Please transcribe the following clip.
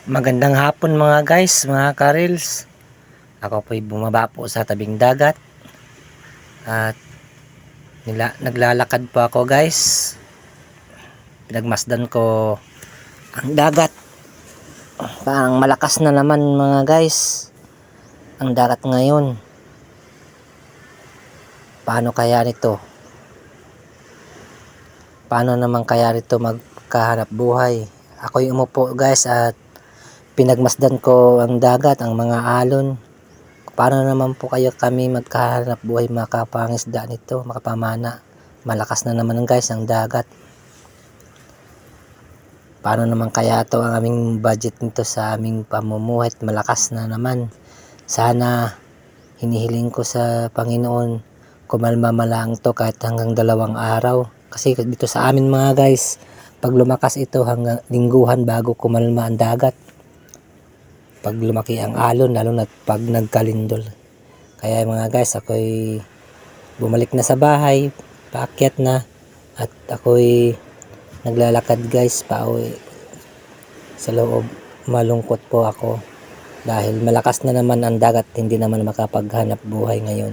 Magandang hapon mga guys, mga karils. Ako po'y bumaba po sa tabing dagat at naglalakad po ako guys. Pinagmasdan ko ang dagat. Parang malakas na naman mga guys ang dagat ngayon. Paano kaya nito? Paano naman kaya nito magkahanap buhay? Ako'y umupo guys at pinagmasdan ko ang dagat, ang mga alon. Paano naman po kami magkahanap buhay, makapangisda nito, makapamana? Malakas na naman guys ang dagat. Paano naman kaya to ang aming budget nito sa aming pamumuhay? Malakas na naman. Sana hinihiling ko sa Panginoon, kumalma lang to kahit hanggang 2 araw. Kasi dito sa amin mga guys, pag lumakas ito hanggang lingguhan bago kumalma ang dagat. Pag lumaki ang alon, lalo na pag nagkalindol. Kaya mga guys, ako'y bumalik na sa bahay, paakyat na, at ako'y naglalakad guys pauwi sa loob. Malungkot po ako dahil malakas na naman ang dagat, hindi naman makapaghanap buhay ngayon.